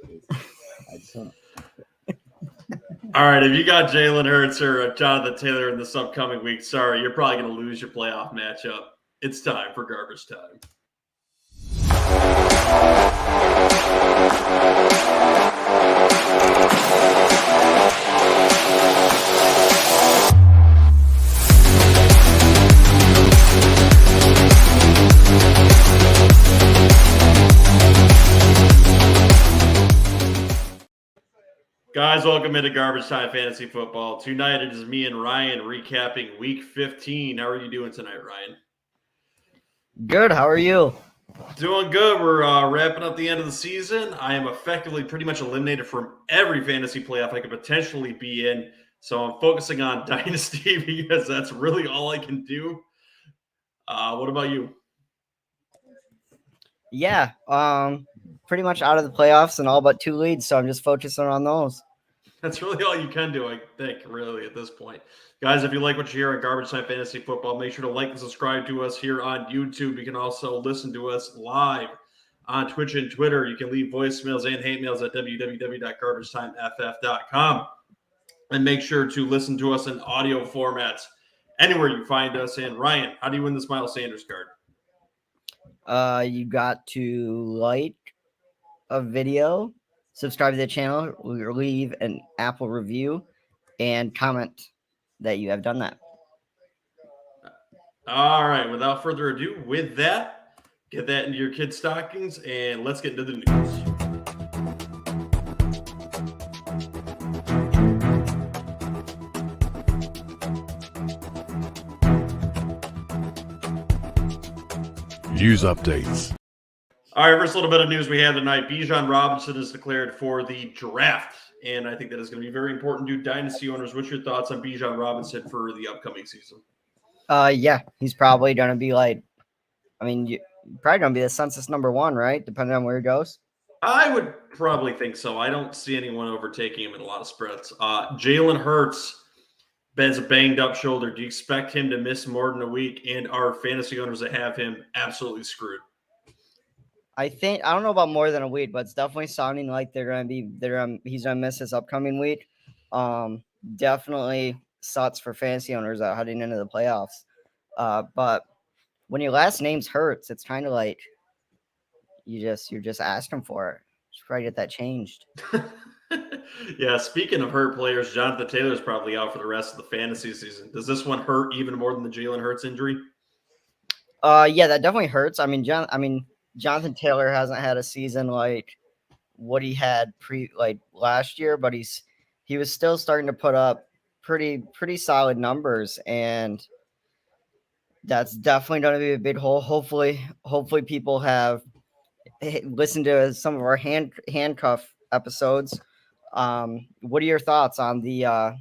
I just don't. All right, if you got Jalen Hurts or Jonathan Taylor in this upcoming week, sorry, you're probably going to lose your playoff matchup. It's time for garbage time. Guys, welcome into Garbage Time Fantasy Football. Tonight it is me and Ryan recapping Week 15. How are you doing tonight, Ryan? Good. How are you? Doing good. We're wrapping up the end of the season. I am effectively pretty much eliminated from every fantasy playoff I could potentially be in. So I'm focusing on Dynasty because that's really all I can do. What about you? Yeah. Pretty much out of the playoffs and all but 2 leads, so I'm just focusing on those. That's really all you can do, I think, really, at this point. Guys, if you like what you hear on Garbage Time Fantasy Football, make sure to like and subscribe to us here on YouTube. You can also listen to us live on Twitch and Twitter. You can leave voicemails and hate mails at www.garbagetimeff.com. And make sure to listen to us in audio formats anywhere you find us. And Ryan, how do you win this Miles Sanders card? You got to like a video, subscribe to the channel, leave an Apple review, and comment that you have done that. All right. Without further ado, with that, get that into your kids' stockings, and let's get into the news. News updates. All right, first little bit of news we have tonight. Bijan Robinson is declared for the draft, and I think that is going to be very important to Dynasty owners. What's your thoughts on Bijan Robinson for the upcoming season? Yeah, he's probably going to be probably going to be the census number 1, right? Depending on where he goes. I would probably think so. I don't see anyone overtaking him in a lot of spreads. Jalen Hurts has a banged up shoulder. Do you expect him to miss more than a week? And are fantasy owners that have him absolutely screwed? I don't know about more than a week, but it's definitely sounding like he's gonna miss this upcoming week. Definitely sucks for fantasy owners heading into the playoffs. But when your last name's Hurts, it's kind of like you're just asking for it. Should probably get that changed. Yeah, speaking of hurt players, Jonathan Taylor's probably out for the rest of the fantasy season. Does this one hurt even more than the Jalen Hurts injury? Yeah, that definitely hurts. Jonathan Taylor hasn't had a season like what he had last year, but he was still starting to put up pretty solid numbers, and that's definitely going to be a big hole. Hopefully people have listened to some of our handcuff episodes. What are your thoughts on the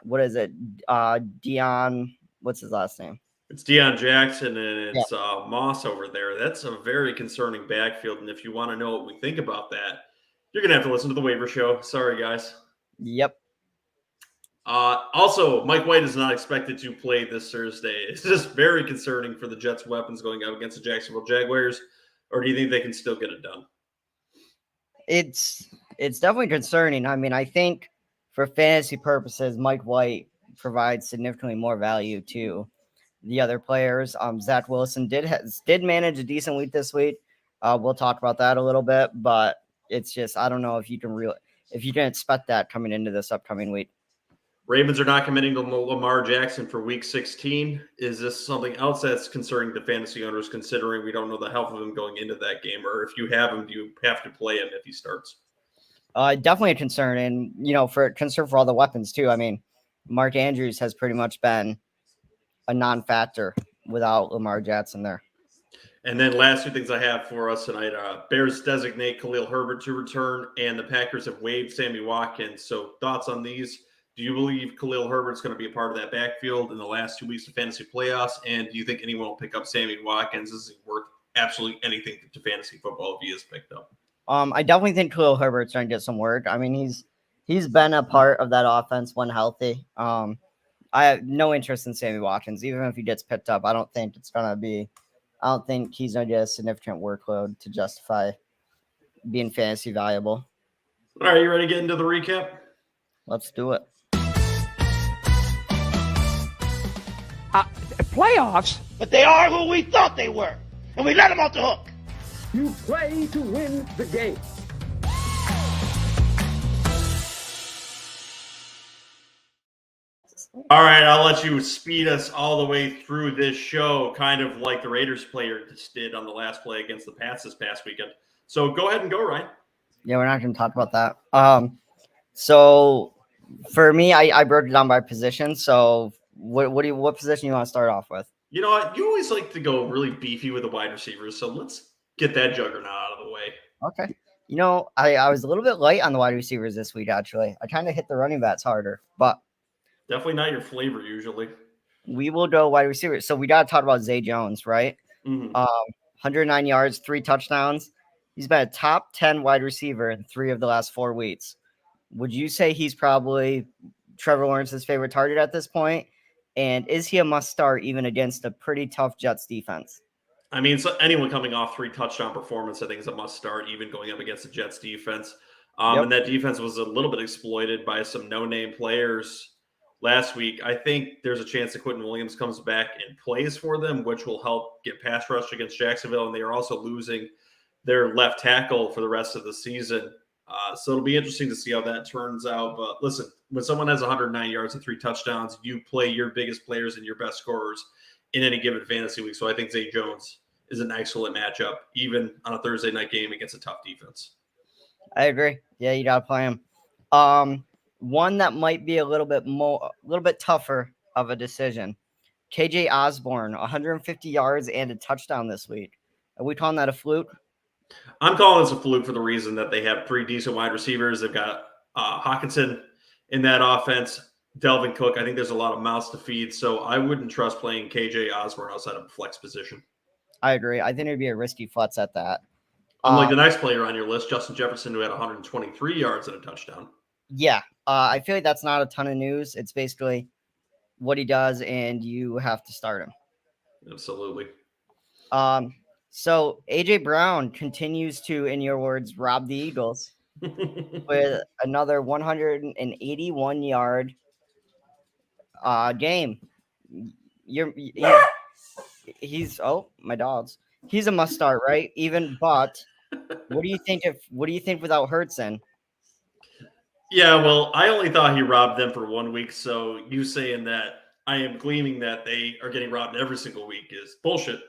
what is it? Deion, what's his last name? It's Deion Jackson and it's Moss over there. That's a very concerning backfield. And if you want to know what we think about that, you're going to have to listen to the waiver show. Sorry, guys. Yep. Also, Mike White is not expected to play this Thursday. It's just very concerning for the Jets' weapons going up against the Jacksonville Jaguars. Or do you think they can still get it done? It's definitely concerning. I think for fantasy purposes, Mike White provides significantly more value to the other players. Zach Wilson did manage a decent week this week. We'll talk about that a little bit, but it's just I don't know if you can expect that coming into this upcoming week. Ravens are not committing to Lamar Jackson for Week 16. Is this something else that's concerning to fantasy owners, considering we don't know the health of him going into that game? Or if you have him, do you have to play him if he starts? Definitely a concern, and for concern for all the weapons too. Mark Andrews has pretty much been a non-factor without Lamar Jackson there. And then last 2 things I have for us tonight. Bears designate Khalil Herbert to return, and the Packers have waived Sammy Watkins. So thoughts on these? Do you believe Khalil Herbert's going to be a part of that backfield in the last 2 weeks of fantasy playoffs? And do you think anyone will pick up Sammy Watkins? Is he worth absolutely anything to fantasy football if he is picked up? I definitely think Khalil Herbert's going to get some work. He's been a part of that offense when healthy. I have no interest in Sammy Watkins, even if he gets picked up. I don't think he's going to get a significant workload to justify being fantasy valuable. All right, you ready to get into the recap? Let's do it. Playoffs? But they are who we thought they were, and we let them off the hook. You play to win the game. All right, I'll let you speed us all the way through this show, kind of like the Raiders player just did on the last play against the Pats this past weekend. So go ahead and go, Ryan. Yeah, we're not going to talk about that. So for me, I broke it down by position. So what position you want to start off with? You know what? You always like to go really beefy with the wide receivers, so let's get that juggernaut out of the way. Okay. You know, I was a little bit light on the wide receivers this week, actually. I kind of hit the running backs harder, but definitely not your flavor usually. We will go wide receivers. So we got to talk about Zay Jones, right? Mm-hmm. 109 yards, 3 touchdowns. He's been a top 10 wide receiver in 3 of the last 4 weeks. Would you say he's probably Trevor Lawrence's favorite target at this point? And is he a must start even against a pretty tough Jets defense? I mean, so anyone coming off 3 touchdown performance, I think is a must start, even going up against the Jets defense. And that defense was a little bit exploited by some no-name players last week. I think there's a chance that Quentin Williams comes back and plays for them, which will help get pass rush against Jacksonville. And they are also losing their left tackle for the rest of the season. So it'll be interesting to see how that turns out. But listen, when someone has 109 yards and 3 touchdowns, you play your biggest players and your best scorers in any given fantasy week. So I think Zay Jones is an excellent matchup, even on a Thursday night game against a tough defense. I agree. Yeah, you got to play him. One that might be a little bit tougher of a decision. KJ Osborne, 150 yards and a touchdown this week. Are we calling that a fluke? I'm calling this a fluke for the reason that they have 3 decent wide receivers. They've got Hawkinson in that offense, Delvin Cook. I think there's a lot of mouths to feed, so I wouldn't trust playing KJ Osborne outside of a flex position. I agree. I think it would be a risky flex at that. Unlike the next player on your list, Justin Jefferson, who had 123 yards and a touchdown. Yeah, I feel like that's not a ton of news. It's basically what he does, and you have to start him. Absolutely. So AJ Brown continues to, in your words, rob the Eagles with another 181 yard game. He's my dogs. He's a must start, right? But what do you think without Hurts in? Yeah, well, I only thought he robbed them for 1 week. So you saying that I am gleaming that they are getting robbed every single week is bullshit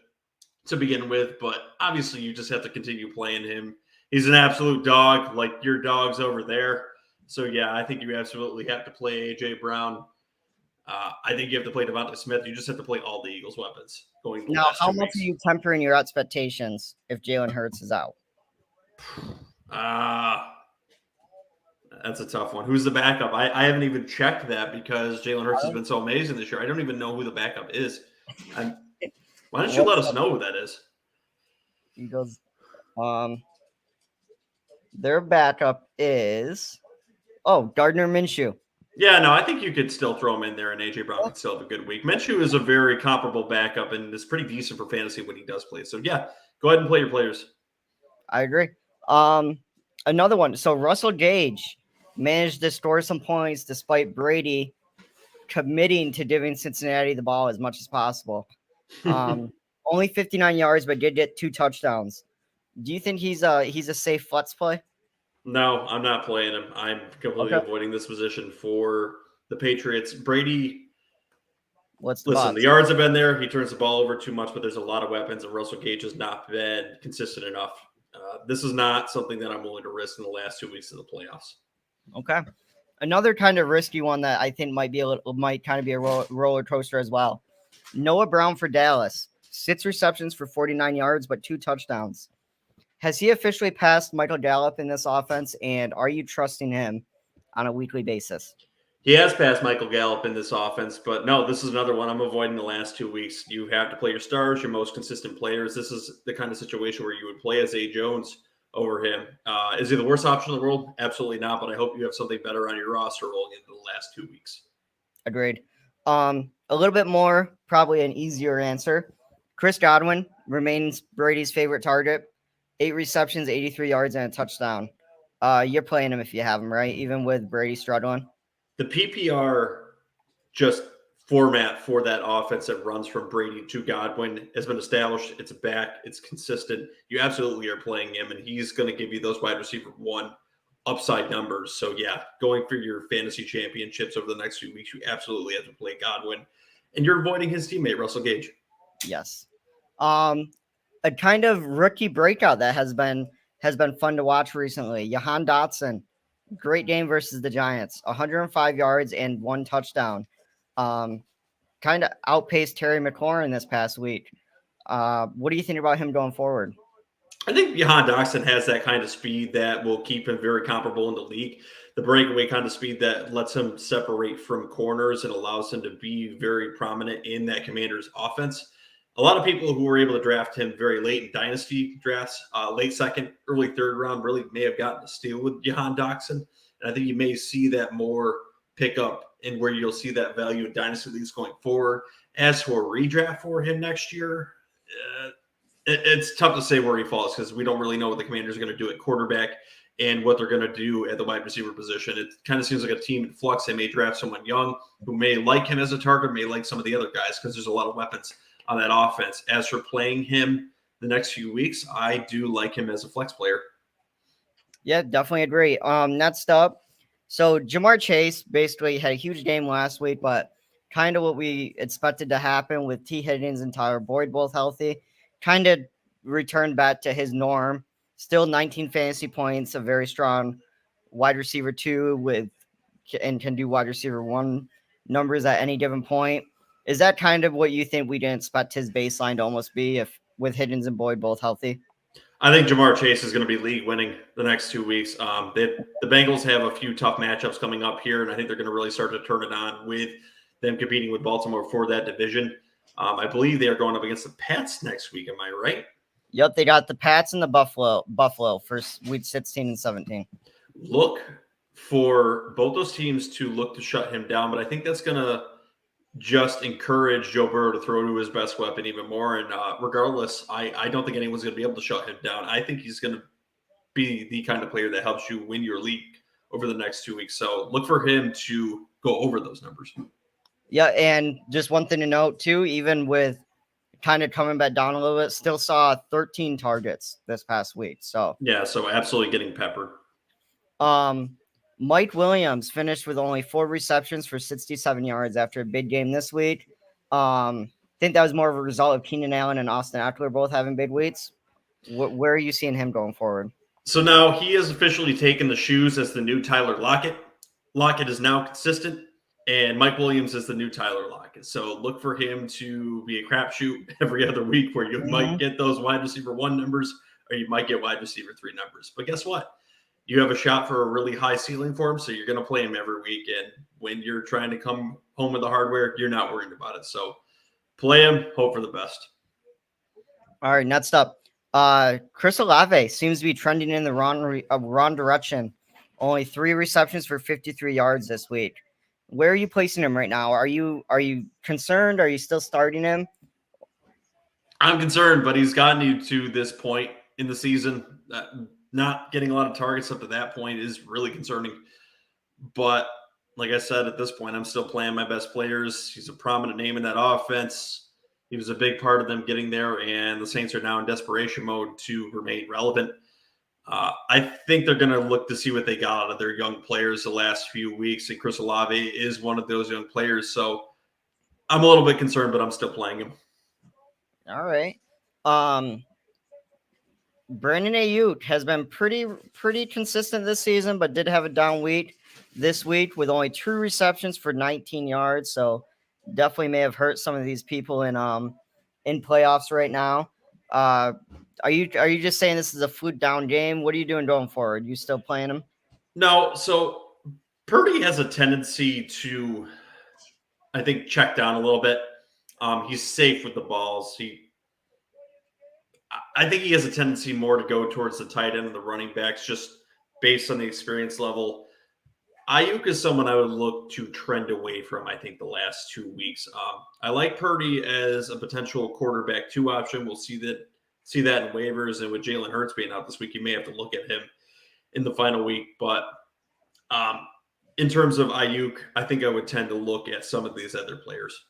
to begin with. But obviously, you just have to continue playing him. He's an absolute dog, like your dogs over there. So yeah, I think you absolutely have to play AJ Brown. I think you have to play Devontae Smith. You just have to play all the Eagles' weapons going. Now, how much are you tempering your expectations if Jalen Hurts is out? That's a tough one. Who's the backup? I haven't even checked that because Jalen Hurts has been so amazing this year. I don't even know who the backup is. Why don't you let us know who that is? Eagles. Their backup is Gardner Minshew. Yeah, no, I think you could still throw him in there, and AJ Brown could still have a good week. Minshew is a very comparable backup and is pretty decent for fantasy when he does play. So yeah, go ahead and play your players. I agree. Another one. So Russell Gage managed to score some points despite Brady committing to giving Cincinnati the ball as much as possible. Only 59 yards, but did get 2 touchdowns. Do you think he's a safe flex play? No, I'm not playing him. I'm completely avoiding this position for the Patriots. Brady, the yards have been there. He turns the ball over too much, but there's a lot of weapons, and Russell Gage has not been consistent enough. This is not something that I'm willing to risk in the last 2 weeks of the playoffs. Okay. Another kind of risky one that I think might kind of be a roller coaster as well. Noah Brown for Dallas, 6 receptions for 49 yards, but 2 touchdowns. Has he officially passed Michael Gallup in this offense, and are you trusting him on a weekly basis? He has passed Michael Gallup in this offense, but no, this is another one I'm avoiding the last 2 weeks. You have to play your stars, your most consistent players. This is the kind of situation where you would play Zay Jones over him. Is he the worst option in the world? Absolutely not, but I hope you have something better on your roster rolling into the last 2 weeks. Agreed. A little bit more, probably an easier answer. Chris Godwin remains Brady's favorite target. 8 receptions, 83 yards, and a touchdown. You're playing him if you have him, right? Even with Brady struggling. The PPR just format for that offense that runs from Brady to Godwin has been established. It's back. It's consistent. You absolutely are playing him, and he's going to give you those wide receiver one upside numbers. So, yeah, going for your fantasy championships over the next few weeks, you absolutely have to play Godwin. And you're avoiding his teammate, Russell Gage. Yes. A kind of rookie breakout that has been fun to watch recently. Jahan Dotson, great game versus the Giants, 105 yards and 1 touchdown. Kind of outpaced Terry McLaurin this past week. What do you think about him going forward? I think Jahan Dotson has that kind of speed that will keep him very comparable in the league. The breakaway kind of speed that lets him separate from corners and allows him to be very prominent in that Commander's offense. A lot of people who were able to draft him very late in dynasty drafts, late second, early third round, really may have gotten a steal with Jahan Dotson. And I think you may see that more pick up and where you'll see that value in dynasty leagues going forward. As for redraft for him next year, it's tough to say where he falls because we don't really know what the Commanders are going to do at quarterback and what they're going to do at the wide receiver position. It kind of seems like a team in flux. They may draft someone young who may like him as a target, may like some of the other guys because there's a lot of weapons on that offense. As for playing him the next few weeks, I do like him as a flex player. Yeah, definitely agree. Next up, so Jamar Chase basically had a huge game last week, but kind of what we expected to happen with T. Higgins and Tyler Boyd both healthy, kind of returned back to his norm. Still 19 fantasy points, a very strong wide receiver 2 and can do wide receiver 1 numbers at any given point. Is that kind of what you think we didn't expect his baseline to almost be if with Higgins and Boyd both healthy? I think Jamar Chase is going to be league winning the next 2 weeks. The Bengals have a few tough matchups coming up here, and I think they're going to really start to turn it on with them competing with Baltimore for that division. I believe they are going up against the Pats next week. Am I right? Yep, they got the Pats and the Buffalo for week 16 and 17. Look for both those teams to look to shut him down, but I think that's going to just encourage Joe Burrow to throw to his best weapon even more. And regardless, I don't think anyone's going to be able to shut him down. I think he's going to be the kind of player that helps you win your league over the next 2 weeks. So look for him to go over those numbers. Yeah, and just one thing to note too, even with kind of coming back down a little bit, still saw 13 targets this past week. So yeah, so absolutely getting peppered. Mike Williams finished with only 4 receptions for 67 yards after a big game this week. I think that was more of a result of Keenan Allen and Austin Eckler both having big weeks. Where are you seeing him going forward? So now he has officially taken the shoes as the new Tyler Lockett. Lockett is now consistent, and Mike Williams is the new Tyler Lockett. So look for him to be a crapshoot every other week where you might get those wide receiver 1 numbers or you might get wide receiver 3 numbers. But guess what? You have a shot for a really high ceiling for him, so you're going to play him every week. And when you're trying to come home with the hardware, you're not worried about it. So play him, hope for the best. All right, next up. Chris Olave seems to be trending in the wrong direction. Only 3 receptions for 53 yards this week. Where are you placing him right now? Are you concerned? Are you still starting him? I'm concerned, but he's gotten you to this point in the season. Not getting a lot of targets up to that point is really concerning. But like I said, at this point, I'm still playing my best players. He's a prominent name in that offense. He was a big part of them getting there, and the Saints are now in desperation mode to remain relevant. I think they're going to look to see what they got out of their young players the last few weeks, and Chris Olave is one of those young players. So I'm a little bit concerned, but I'm still playing him. All right. Brandon Ayuk has been pretty consistent this season, but did have a down week this week with only 2 receptions for 19 yards. So definitely may have hurt some of these people in playoffs right now. Are you just saying this is a fluke down game? What are you doing going forward? You still playing him? No. So Purdy has a tendency to, I think, check down a little bit. He's safe with the balls. I think he has a tendency more to go towards the tight end and the running backs just based on the experience level. Ayuk is someone I would look to trend away from, I think, the last 2 weeks. I like Purdy as a potential quarterback 2 option. We'll see that in waivers. And with Jalen Hurts being out this week, you may have to look at him in the final week. But in terms of Ayuk, I think I would tend to look at some of these other players.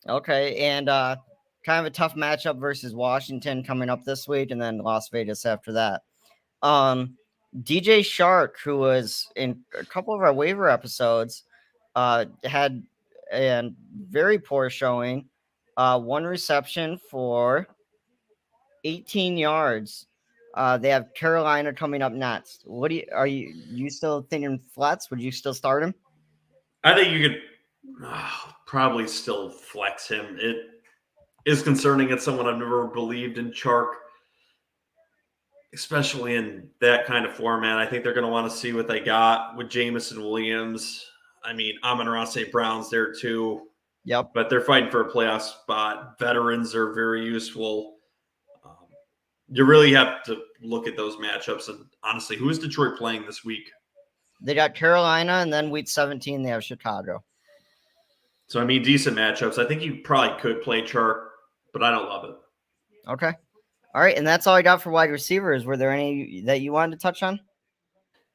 Okay, and kind of a tough matchup versus Washington coming up this week, and then Las Vegas after that. DJ Shark, who was in a couple of our waiver episodes, had a very poor showing. One reception for 18 yards. They have Carolina coming up next. Are you still thinking flats? Would you still start him? I think you could probably still flex him. It is concerning. It's someone I've never believed in Chark, especially in that kind of format. I think they're going to want to see what they got with Jamison Williams. I mean, Amon-Ra St. Brown's there too. Yep. But they're fighting for a playoff spot. Veterans are very useful. You really have to look at those matchups. And honestly, who is Detroit playing this week? They got Carolina, and then week 17, they have Chicago. So, I mean, decent matchups. I think you probably could play Chark, but I don't love it. Okay. All right, and that's all I got for wide receivers. Were there any that you wanted to touch on?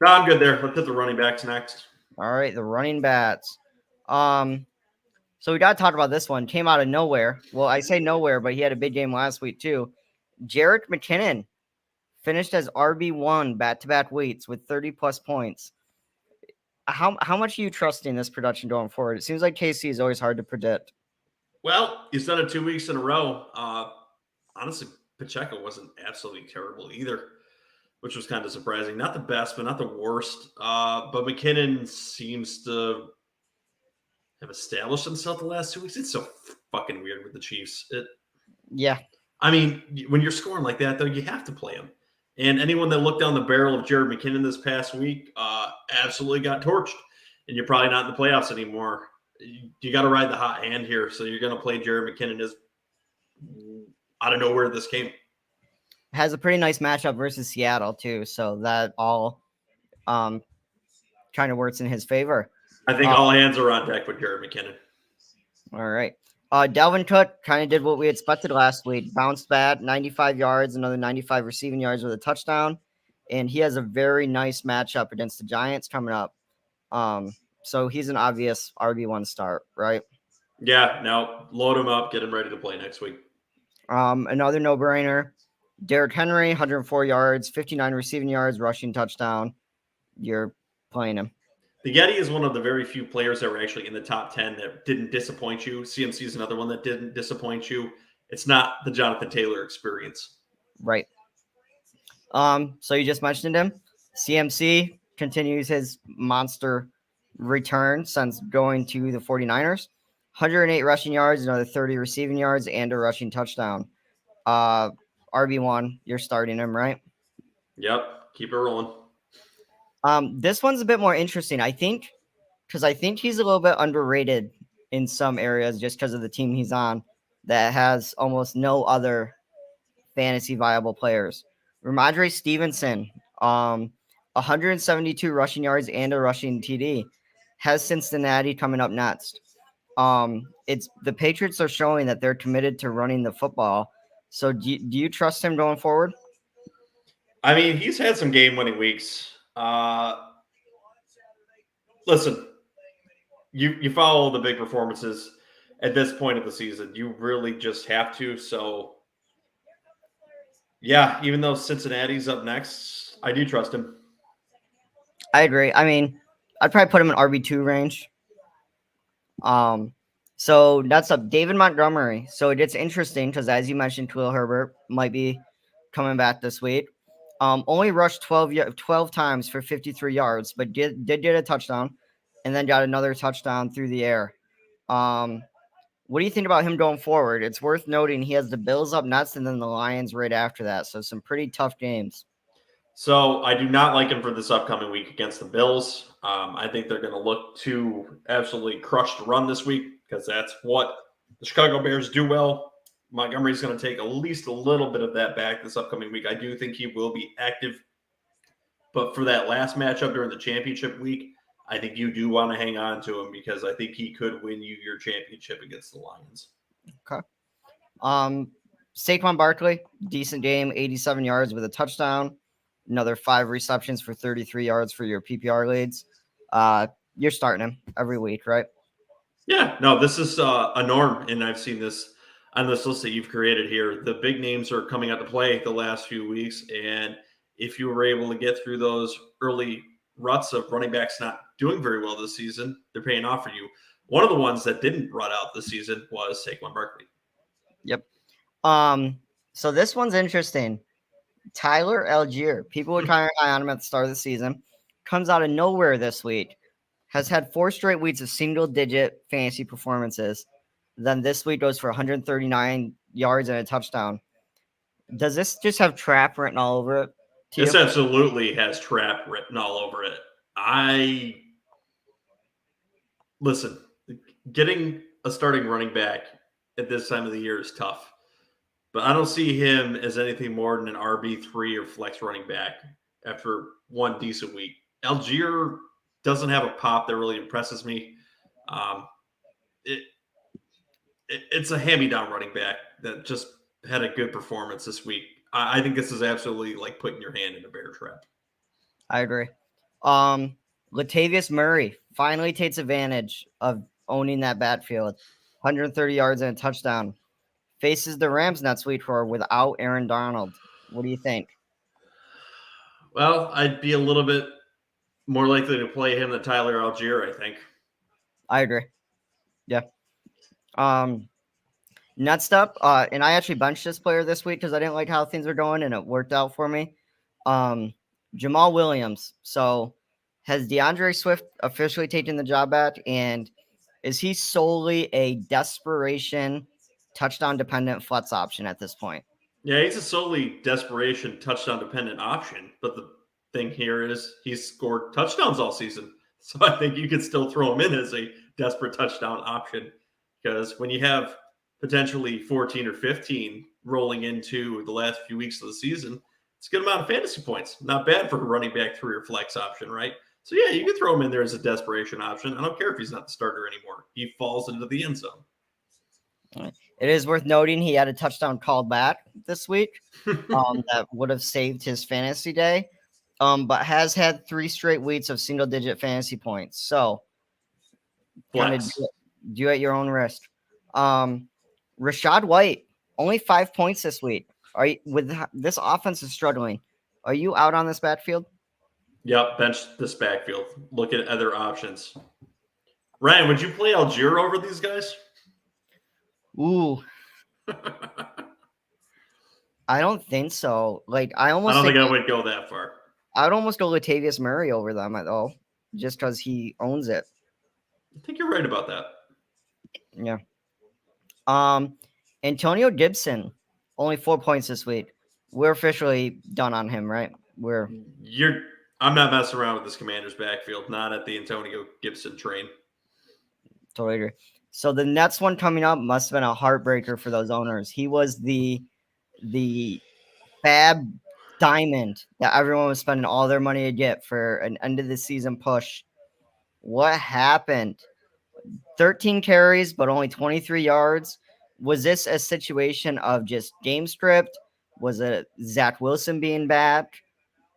No, I'm good there. Let's hit the running backs next. All right, the running backs. So we got to talk about this one. Came out of nowhere. Well, I say nowhere, but he had a big game last week too. Jerick McKinnon finished as RB1 back-to-back weeks with 30-plus points. How much are you trusting this production going forward? It seems like KC is always hard to predict. Well, he's done it 2 weeks in a row. Honestly, Pacheco wasn't absolutely terrible either, which was kind of surprising. Not the best, but not the worst. But McKinnon seems to have established himself the last 2 weeks. It's so fucking weird with the Chiefs. Yeah. I mean, when you're scoring like that, though, you have to play him. And anyone that looked down the barrel of Jared McKinnon this past week absolutely got torched. And you're probably not in the playoffs anymore. You got to ride the hot hand here. So you're going to play Jared McKinnon as out of nowhere this game. Has a pretty nice matchup versus Seattle, too. So that all kind of works in his favor. I think all hands are on deck with Jared McKinnon. All right. Dalvin Cook kind of did what we expected last week. Bounced back, 95 yards, another 95 receiving yards with a touchdown. And he has a very nice matchup against the Giants coming up. So he's an obvious RB1 start, right? Yeah, now load him up, get him ready to play next week. Another no-brainer. Derrick Henry, 104 yards, 59 receiving yards, rushing touchdown. You're playing him. The Yeti is one of the very few players that were actually in the top 10 that didn't disappoint you. CMC is another one that didn't disappoint you. It's not the Jonathan Taylor experience. Right. So you just mentioned him. CMC continues his monster return since going to the 49ers. 108 rushing yards, another 30 receiving yards, and a rushing touchdown. RB1, you're starting him, right? Yep. Keep it rolling. This one's a bit more interesting, I think, because I think he's a little bit underrated in some areas just because of the team he's on that has almost no other fantasy viable players. Ramondre Stevenson, 172 rushing yards and a rushing TD, has Cincinnati coming up next. It's the Patriots are showing that they're committed to running the football. So do you trust him going forward? I mean, he's had some game-winning weeks. Listen, you follow the big performances at this point of the season. You really just have to. So, yeah, even though Cincinnati's up next, I do trust him. I agree. I mean, I'd probably put him in RB2 range. So that's up. David Montgomery. So it gets interesting because, as you mentioned, Khalil Herbert might be coming back this week. Only rushed 12 times for 53 yards, but did get a touchdown and then got another touchdown through the air. What do you think about him going forward? It's worth noting he has the Bills up next and then the Lions right after that. So some pretty tough games. So I do not like him for this upcoming week against the Bills. I think they're going to look to absolutely crush the run this week because that's what the Chicago Bears do well. Montgomery's going to take at least a little bit of that back this upcoming week. I do think he will be active. But for that last matchup during the championship week, I think you do want to hang on to him because I think he could win you your championship against the Lions. Okay. Saquon Barkley, decent game, 87 yards with a touchdown. another 5 receptions for 33 yards for your PPR leads. You're starting him every week, right? Yeah, no, this is a norm, and I've seen this on this list that you've created here. The big names are coming out to play the last few weeks, and if you were able to get through those early ruts of running backs not doing very well this season, they're paying off for you. One of the ones that didn't run out this season was Saquon Barkley. Yep. So this one's interesting. Tyler Allgeier. People were kind of high on him at the start of the season. Comes out of nowhere this week. Has had 4 straight weeks of single-digit fantasy performances. Then this week goes for 139 yards and a touchdown. Does this just have trap written all over it? This absolutely has trap written all over it. Listen, getting a starting running back at this time of the year is tough. But I don't see him as anything more than an RB3 or flex running back after one decent week. Allgeier doesn't have a pop that really impresses me. It's a hand-me-down running back that just had a good performance this week. I think this is absolutely like putting your hand in a bear trap. I agree. Latavius Murray finally takes advantage of owning that backfield. 130 yards and a touchdown. Faces the Rams next week without Aaron Donald. What do you think? Well, I'd be a little bit more likely to play him than Tyler Allgeier, I think. I agree. Yeah. Next up, and I actually benched this player this week because I didn't like how things were going, and it worked out for me. Jamal Williams. So has DeAndre Swift officially taken the job back, and is he solely a desperation touchdown-dependent flex option at this point? Yeah, he's a solely desperation touchdown-dependent option, but the thing here is he's scored touchdowns all season. So I think you could still throw him in as a desperate touchdown option because when you have potentially 14 or 15 rolling into the last few weeks of the season, it's a good amount of fantasy points. Not bad for a running back 3 or flex option, right? So yeah, you can throw him in there as a desperation option. I don't care if he's not the starter anymore. He falls into the end zone. It is worth noting he had a touchdown called back this week that would have saved his fantasy day, but has had 3 straight weeks of single-digit fantasy points. So kind of do at your own risk. Rachaad White, only 5 points this week. This offense is struggling. Are you out on this backfield? Yep, bench this backfield. Look at other options. Ryan, would you play Allgeier over these guys? Ooh. I don't think so. I don't think I would go that far. I'd almost go Latavius Murray over them though, just because he owns it. I think you're right about that. Yeah. Antonio Gibson, only 4 points this week. We're officially done on him, right? I'm not messing around with this Commanders backfield, not at the Antonio Gibson train. Totally agree. So the next one coming up must have been a heartbreaker for those owners. He was the fab diamond that everyone was spending all their money to get for an end of the season push. What happened? 13 carries, but only 23 yards. Was this a situation of just game script? Was it Zach Wilson being back?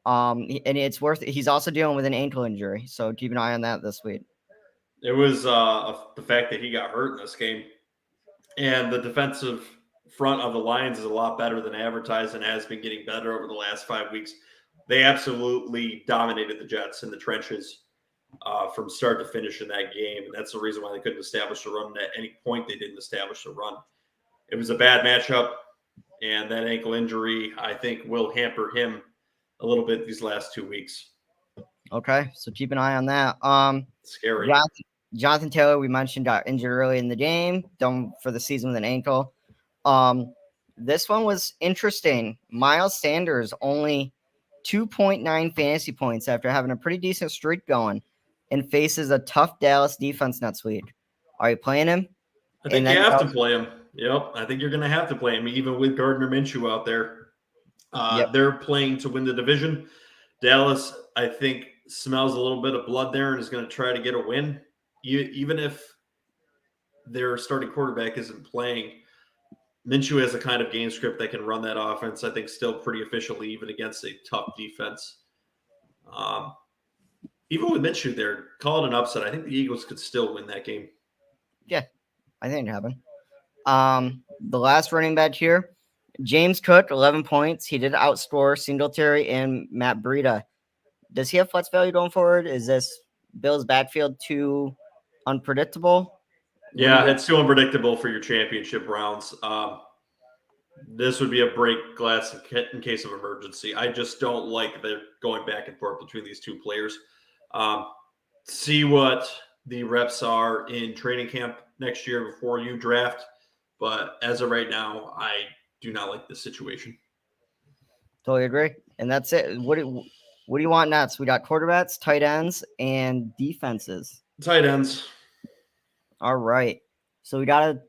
And he's also dealing with an ankle injury, so keep an eye on that this week. It was the fact that he got hurt in this game. And the defensive front of the Lions is a lot better than advertised and has been getting better over the last 5 weeks. They absolutely dominated the Jets in the trenches from start to finish in that game. And that's the reason why they couldn't establish a run. At any point, they didn't establish a run. It was a bad matchup. And that ankle injury, I think, will hamper him a little bit these last 2 weeks. Okay, so keep an eye on that. Scary. Jonathan Taylor, we mentioned, got injured early in the game, done for the season with an ankle. This one was interesting. Miles Sanders only 2.9 fantasy points after having a pretty decent streak going, and faces a tough Dallas defense next week. Are you playing him? I think you have to play him. Yep, I think you're going to have to play him, even with Gardner Minshew out there. They're playing to win the division. Dallas, I think, smells a little bit of blood there and is going to try to get a win. Even if their starting quarterback isn't playing, Minshew has the kind of game script that can run that offense, I think, still pretty efficiently, even against a tough defense. Even with Minshew there, call it an upset. I think the Eagles could still win that game. Yeah, I think it happened. The last running back here, James Cook, 11 points. He did outscore Singletary and Matt Breida. Does he have flex value going forward? Is this Bills' backfield too unpredictable? Yeah, it's too unpredictable for your championship rounds. This would be a break glass in case of emergency. I just don't like they're going back and forth between these two players. See what the reps are in training camp next year before you draft. But as of right now, I do not like this situation. Totally agree. And that's it. What do you want next? We got quarterbacks, tight ends, and defenses. Tight ends. All right. So we got to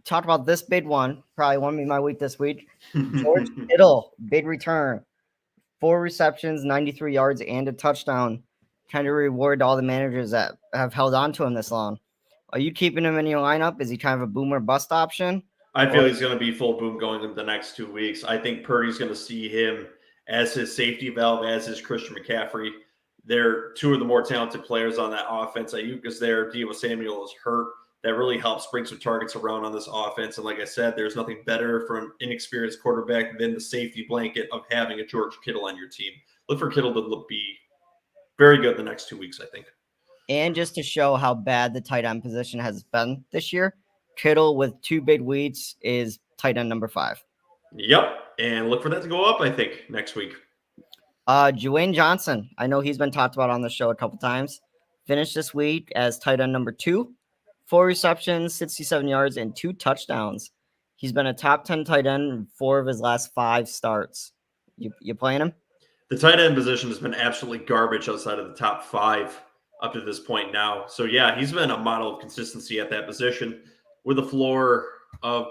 talk about this big one. Probably won me my week this week. George Kittle, big return. 4 receptions, 93 yards, and a touchdown. Kind of reward all the managers that have held on to him this long. Are you keeping him in your lineup? Is he kind of a boomer bust option? I feel he's going to be full boom going in the next 2 weeks. I think Purdy's going to see him as his safety valve, as his Christian McCaffrey. They're two of the more talented players on that offense. Ayuk is there. Deebo Samuel is hurt. That really helps bring some targets around on this offense. And like I said, there's nothing better for an inexperienced quarterback than the safety blanket of having a George Kittle on your team. Look for Kittle to be very good the next 2 weeks, I think. And just to show how bad the tight end position has been this year, Kittle with 2 big weeks is tight end number 5. Yep. And look for that to go up, I think, next week. Dwayne Johnson, I know he's been talked about on the show a couple times, finished this week as tight end number 2. 4 receptions, 67 yards, and 2 touchdowns. He's been a top 10 tight end in 4 of his last 5 starts. You playing him? The tight end position has been absolutely garbage outside of the top 5 up to this point now. So, yeah, he's been a model of consistency at that position with a floor of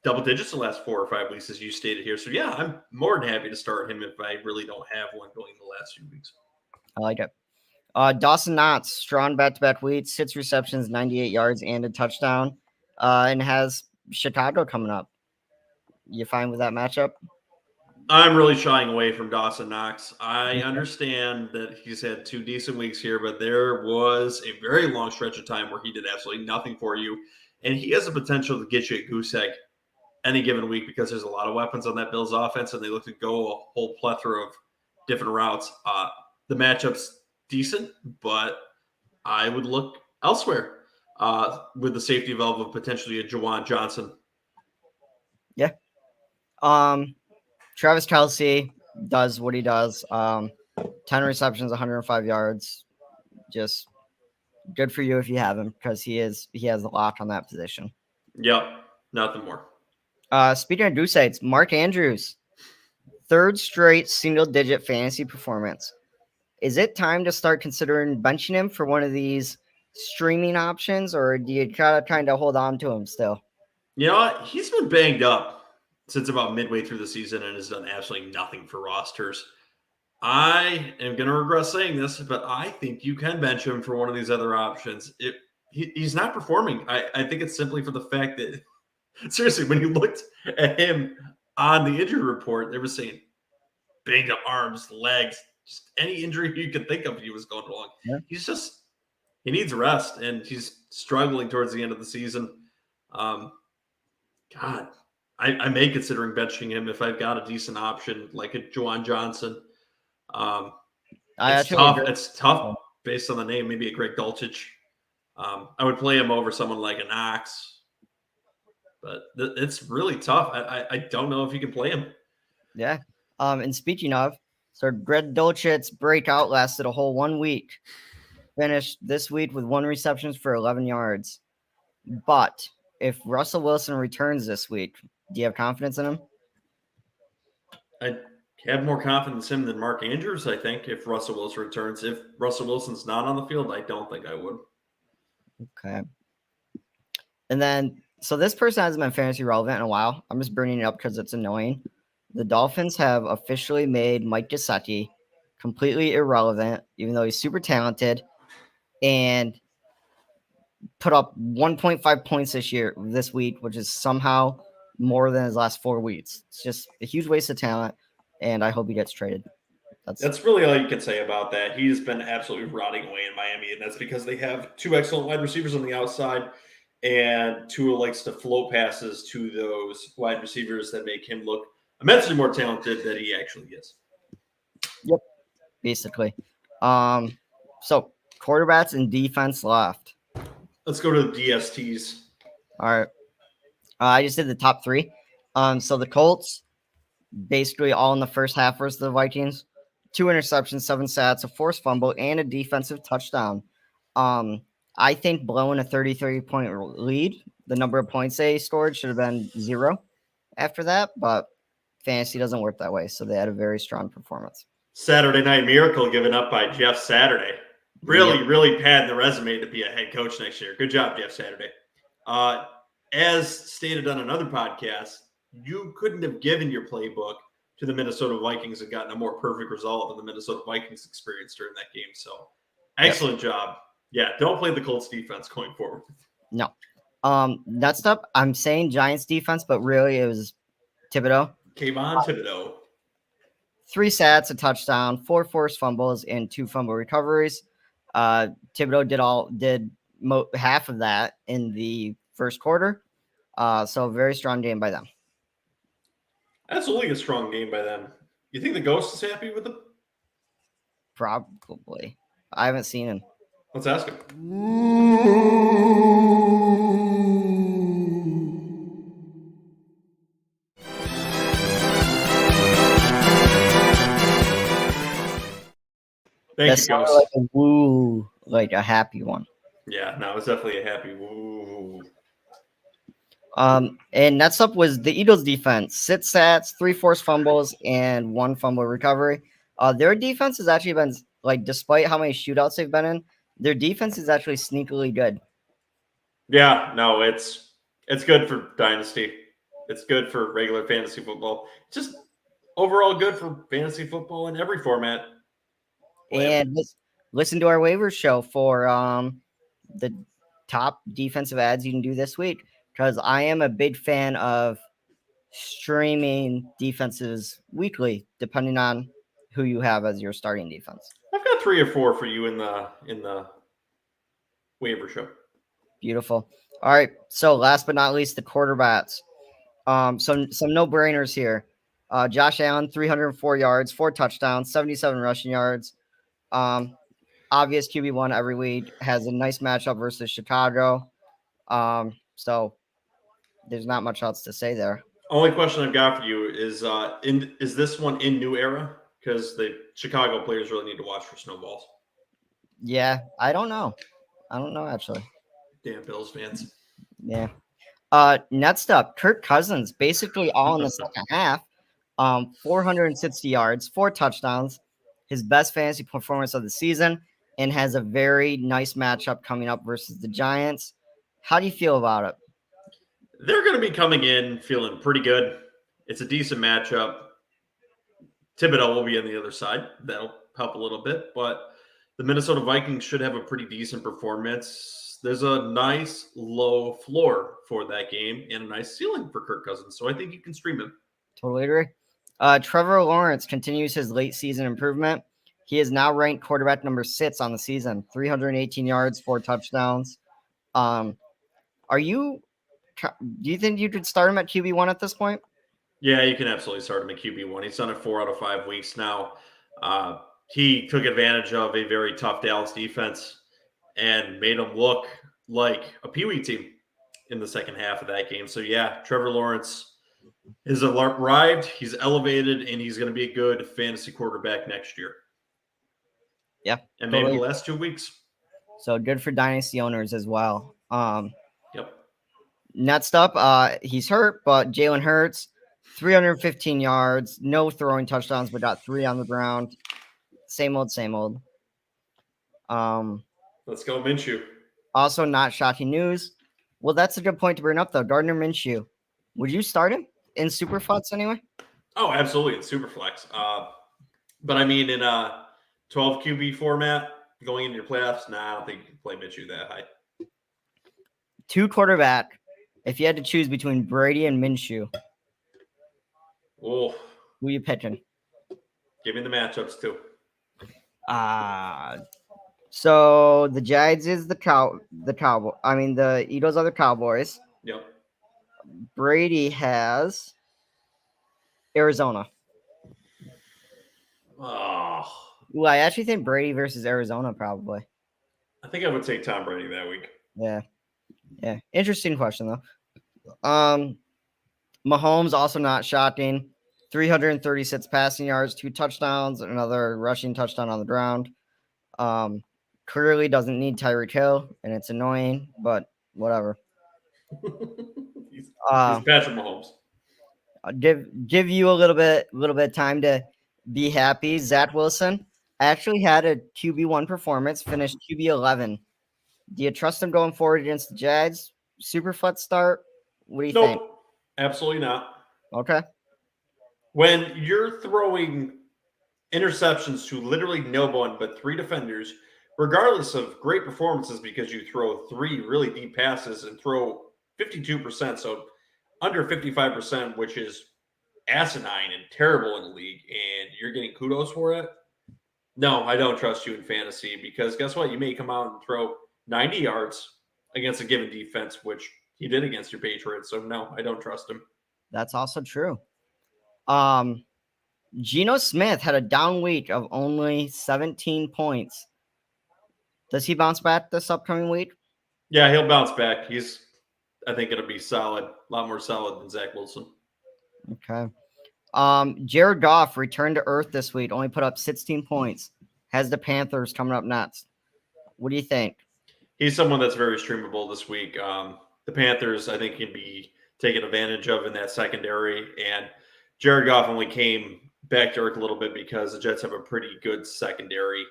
double digits the last 4 or 5 weeks, as you stated here. So, yeah, I'm more than happy to start him if I really don't have one going the last few weeks. I like it. Dawson Knox, strong back-to-back weeks, 6 receptions, 98 yards, and a touchdown, and has Chicago coming up. You fine with that matchup? I'm really shying away from Dawson Knox. I understand that he's had 2 decent weeks here, but there was a very long stretch of time where he did absolutely nothing for you, and he has the potential to get you a goose egg any given week because there's a lot of weapons on that Bills offense, and they look to go a whole plethora of different routes. The matchup's decent, but I would look elsewhere with the safety valve of potentially a Juwan Johnson. Yeah. Travis Kelce does what he does. 10 receptions, 105 yards. Just good for you if you have him because he has the lock on that position. Yep, nothing more. Speaking of goose eggs, Mark Andrews, 3rd straight single-digit fantasy performance. Is it time to start considering benching him for one of these streaming options, or do you kind of hold on to him still? You know what? He's been banged up since about midway through the season and has done absolutely nothing for rosters. I am going to regret saying this, but I think you can bench him for one of these other options. He's not performing. I think it's simply for the fact that, seriously, when you looked at him on the injury report, they were saying banged up arms, legs, just any injury you could think of he was going along. Yeah. He needs rest, and he's struggling towards the end of the season. God, I may considering benching him if I've got a decent option like a Juwan Johnson. It's tough based on the name. Maybe a Greg Dulcich. I would play him over someone like a Knox, but it's really tough. I don't know if you can play him. Yeah. And speaking of, so Greg Dulcich's breakout lasted a whole 1 week. Finished this week with 1 reception for 11 yards. But if Russell Wilson returns this week, do you have confidence in him? I have more confidence in him than Mark Andrews, I think, if Russell Wilson returns. If Russell Wilson's not on the field, I don't think I would. Okay. And then, so this person hasn't been fantasy relevant in a while. I'm just bringing it up because it's annoying. The Dolphins have officially made Mike Gesicki completely irrelevant, even though he's super talented, and put up 1.5 points this week, which is somehow more than his last 4 weeks. It's just a huge waste of talent, and I hope he gets traded. That's really all you can say about that. He's been absolutely rotting away in Miami, and that's because they have 2 excellent wide receivers on the outside, and Tua likes to float passes to those wide receivers that make him look immensely more talented than he actually is. Yep, basically. So quarterbacks and defense left. Let's go to the DSTs. All right. I just did the top 3. So the Colts, basically all in the first half versus the Vikings. 2 interceptions, 7 sacks, a forced fumble, and a defensive touchdown. I think blowing a 33-point lead, the number of points they scored should have been 0 after that, but fantasy doesn't work that way, so they had a very strong performance. Saturday Night Miracle given up by Jeff Saturday. Really padding the resume to be a head coach next year. Good job, Jeff Saturday. As stated on another podcast, you couldn't have given your playbook to the Minnesota Vikings and gotten a more perfect result than the Minnesota Vikings experienced during that game. So excellent job. Yeah, don't play the Colts defense going forward. No. Next up, I'm saying Giants defense, but really it was Thibodeau. Kayvon Thibodeau. 3 sacks, a touchdown, 4 forced fumbles, and 2 fumble recoveries. Thibodeau did half of that in the first quarter. So a very strong game by them. Absolutely a strong game by them. You think the Ghost is happy with them? Probably. I haven't seen him. Let's ask him. Thank you, Ghost. Like a woo, like a happy one. Yeah, no, it was definitely a happy woo. And next up was the Eagles defense. 6 sacks, 3 forced fumbles, and 1 fumble recovery. Their defense has actually been, like, despite how many shootouts they've been in, their defense is actually sneakily good. Yeah, no, it's good for Dynasty. It's good for regular fantasy football. Just overall good for fantasy football in every format. And listen to our waiver show for the top defensive ads you can do this week, because I am a big fan of streaming defenses weekly, depending on who you have as your starting defense. I've got 3 or 4 for you in the waiver show. Beautiful. All right. So last but not least, the quarterbacks. Some no-brainers here. Josh Allen, 304 yards, 4 touchdowns, 77 rushing yards. Obvious QB1 every week, has a nice matchup versus Chicago. So there's not much else to say there. Only question I've got for you is is this one in New Era? Because the Chicago players really need to watch for snowballs. Yeah, I don't know actually. Damn Bills fans. Yeah. Next up, Kirk Cousins, basically all in the second half. 460 yards, 4 touchdowns, his best fantasy performance of the season, and has a very nice matchup coming up versus the Giants. How do you feel about it? They're going to be coming in feeling pretty good. It's a decent matchup. Thibodeau will be on the other side. That'll help a little bit, but the Minnesota Vikings should have a pretty decent performance. There's a nice low floor for that game and a nice ceiling for Kirk Cousins, so I think you can stream him. Totally agree. Trevor Lawrence continues his late season improvement. He is now ranked quarterback number 6 on the season, 318 yards, 4 touchdowns. Do you think you could start him at QB1 at this point? Yeah, you can absolutely start him at QB1. He's done it 4 out of 5 weeks now. He took advantage of a very tough Dallas defense and made them look like a Pee Wee team in the second half of that game. So, yeah, Trevor Lawrence has arrived, he's elevated, and he's going to be a good fantasy quarterback next year. Yeah. And maybe the last 2 weeks. So good for dynasty owners as well. Yep. Next up, he's hurt, but Jalen Hurts, 315 yards, no throwing touchdowns, but got 3 on the ground. Same old. Let's go, Minshew. Also, not shocking news. Well, that's a good point to bring up, though. Gardner Minshew. Would you start him in Superflex anyway? Oh, absolutely. In Superflex. But I mean, in a 12 QB format, going into your playoffs, I don't think you can play Minshew that high. 2 quarterback If you had to choose between Brady and Minshew, Oh, who you picking? give me the matchups too. So the Jags is the Cowboy. I mean, the Eagles are the Cowboys. Yep. Brady has Arizona. Oh, Ooh, I actually think Brady versus Arizona probably. I think I would take Tom Brady that week. Yeah. Interesting question though. Mahomes also not shocking. 336 passing yards, 2 touchdowns, another rushing touchdown on the ground. Clearly doesn't need Tyreek Hill, and it's annoying, but whatever. He's Patrick Mahomes. I'll give you a little bit of time to be happy. Zach Wilson actually had a QB1 performance, finished QB11. Do you trust him going forward against the Jags? Superflex start? What do you think? Nope, absolutely not. Okay. When you're throwing interceptions to literally no one but 3 defenders, regardless of great performances, because you throw 3 really deep passes and throw 52%, so under 55%, which is asinine and terrible in the league, and you're getting kudos for it. No, I don't trust you in fantasy, because guess what? You may come out and throw 90 yards against a given defense, which he did against your Patriots. So no, I don't trust him. That's also true. Geno Smith had a down week of only 17 points. Does he bounce back this upcoming week? Yeah, he'll bounce back. He's, I think, going to be solid, a lot more solid than Zach Wilson. Okay. Jared Goff returned to earth this week, only put up 16 points. Has the Panthers coming up next. What do you think? He's someone that's very streamable this week. The Panthers, I think, can be taken advantage of in that secondary. And Jared Goff only came back to earth a little bit because the Jets have a pretty good secondary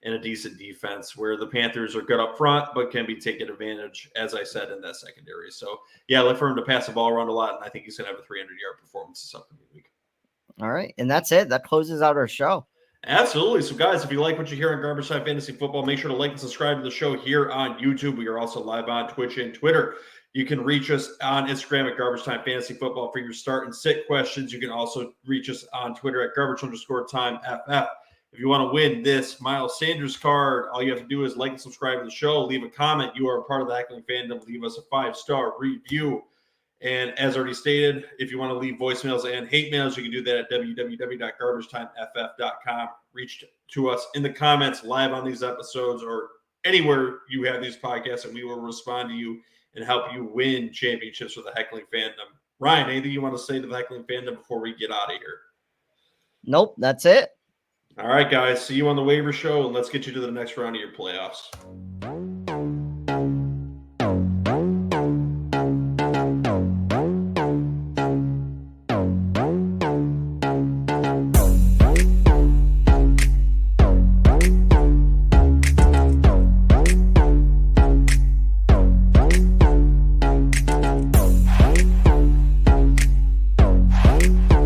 and a decent defense, where the Panthers are good up front, but can be taken advantage, as I said, in that secondary. So, yeah, look for him to pass the ball around a lot, and I think he's going to have a 300-yard performance this upcoming week. All right, and that's it. That closes out our show. Absolutely. So, guys, if you like what you hear on Garbage Time Fantasy Football, make sure to like and subscribe to the show here on YouTube. We are also live on Twitch and Twitter. You can reach us on Instagram at Garbage Time Fantasy Football for your start and sit questions. You can also reach us on Twitter at Garbage_TimeFF. If you want to win this Miles Sanders card, all you have to do is like and subscribe to the show, leave a comment. You are a part of the Heckling fandom. Leave us a 5-star review. And as already stated, if you want to leave voicemails and hate mails, you can do that at www.garbagetimeff.com. Reach to us in the comments live on these episodes or anywhere you have these podcasts, and we will respond to you and help you win championships with the Heckling fandom. Ryan, anything you want to say to the Heckling fandom before we get out of here? Nope, that's it. All right, guys. See you on the waiver show, and let's get you to the next round of your playoffs.